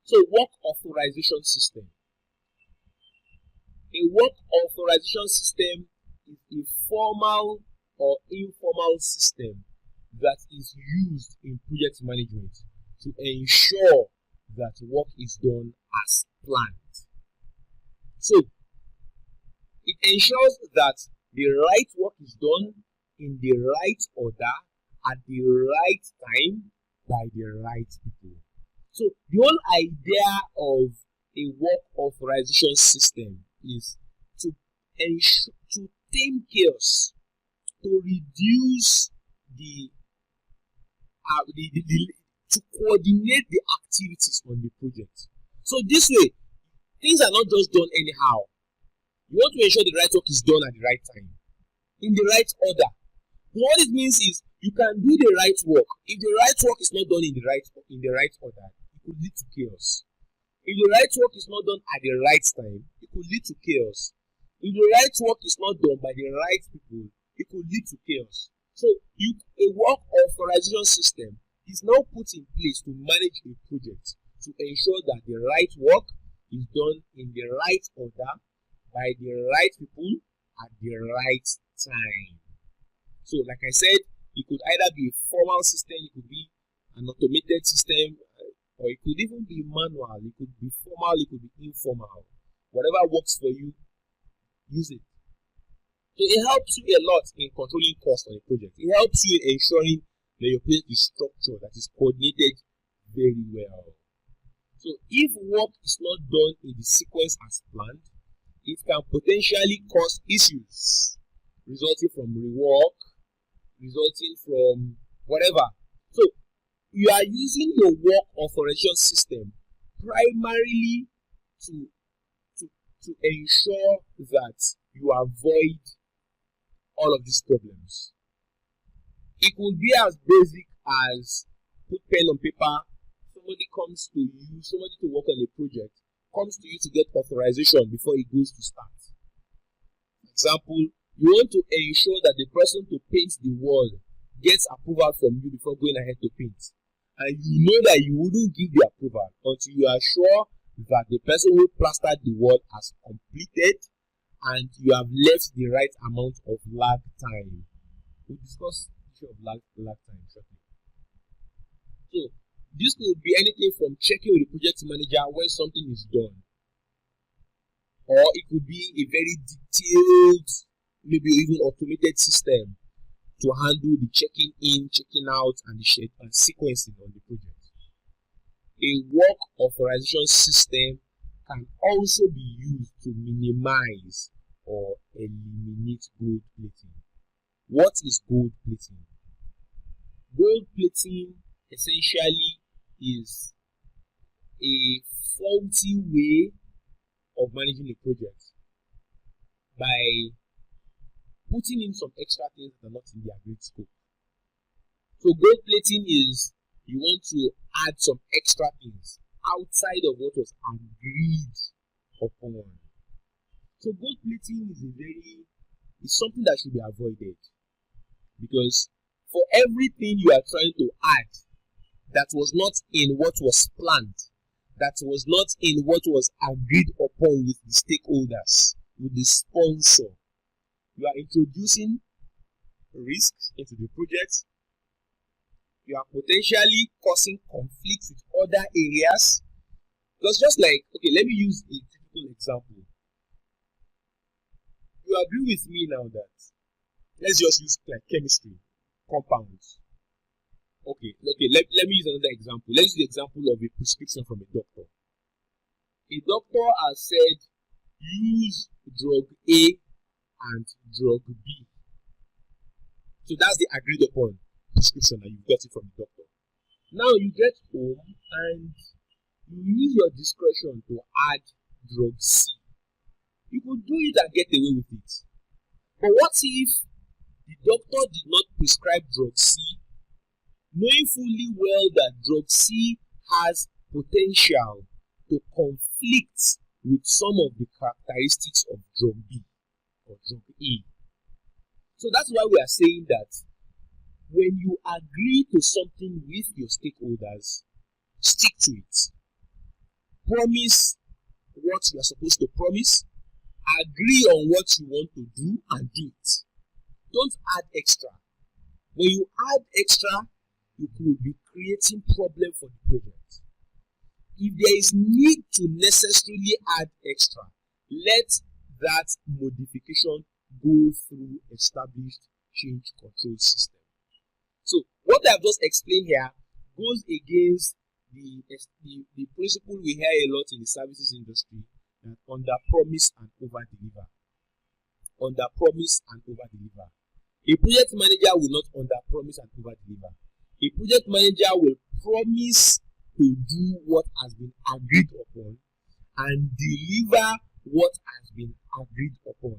So, work authorization system. A work authorization system is a formal or informal system that is used in project management to ensure that work is done as planned. So, it ensures that the right work is done in the right order at the right time by the right people. So, the whole idea of a work authorization system is to ensure, to tame chaos, to reduce to coordinate the activities on the project. So this way, things are not just done anyhow. You want to ensure the right work is done at the right time, in the right order. What it means is you can do the right work. If the right work is not done in the right order, it could lead to chaos. If the right work is not done at the right time, it could lead to chaos. If the right work is not done by the right people, it could lead to chaos. So a work authorization system is now put in place to manage a project to ensure that the right work is done in the right order by the right people at the right time. So like I said, it could either be a formal system, it could be an automated system, or it could even be manual. It could be formal, it could be informal. Whatever works for you, use it. So it helps you a lot in controlling costs on a project. It helps you in ensuring that your project is structured, that is coordinated very well. So if work is not done in the sequence as planned, it can potentially cause issues resulting from rework, resulting from whatever. So you are using your work authorization system primarily to ensure that you avoid all of these problems. It could be as basic as put pen on paper. Somebody comes to you, somebody to work on a project, comes to you to get authorization before it goes to start. For example, you want to ensure that the person to paint the wall gets approval from you before going ahead to paint. And you know that you wouldn't give the approval until you are sure that the person who plastered the wall has completed and you have left the right amount of lag time. We'll discuss the issue of lag time shortly. So, this could be anything from checking with the project manager when something is done, or it could be a very detailed, maybe even automated system to handle the checking in, checking out, and the sequencing on the project. A work authorization system can also be used to minimize or eliminate gold plating. What is gold plating? Gold plating essentially is a faulty way of managing a project by putting in some extra things that are not in the agreed scope. So gold plating is you want to add some extra things outside of what was agreed upon. So gold plating is something that should be avoided, because for everything you are trying to add that was not in what was planned, that was not in what was agreed upon with the stakeholders, with the sponsor, you are introducing risks into the project. You are potentially causing conflicts with other areas. Because just like, okay, let me use a typical example. You agree with me now that, let's just use like chemistry, compounds. Okay, let me use another example. Let's use the example of a prescription from a doctor. A doctor has said, use drug A and drug B. So that's the agreed upon prescription that you got it from the doctor. Now you get home and you use your discretion to add drug C. You could do it and get away with it. But what if the doctor did not prescribe drug C, knowing fully well that drug C has potential to conflict with some of the characteristics of drug B or drug A? So that's why we are saying that when you agree to something with your stakeholders, stick to it. promise what you are supposed to promise, agree on what you want to do and do it. Don't add extra. When you add extra, you could be creating problem for the project. If there is need to necessarily add extra, let that modification go through established change control system. So what I've just explained here goes against the principle we hear a lot in the services industry, that under promise and over deliver. Under promise and over deliver. A project manager will not under promise and over deliver. A project manager will promise to do what has been agreed upon and deliver what has been agreed upon.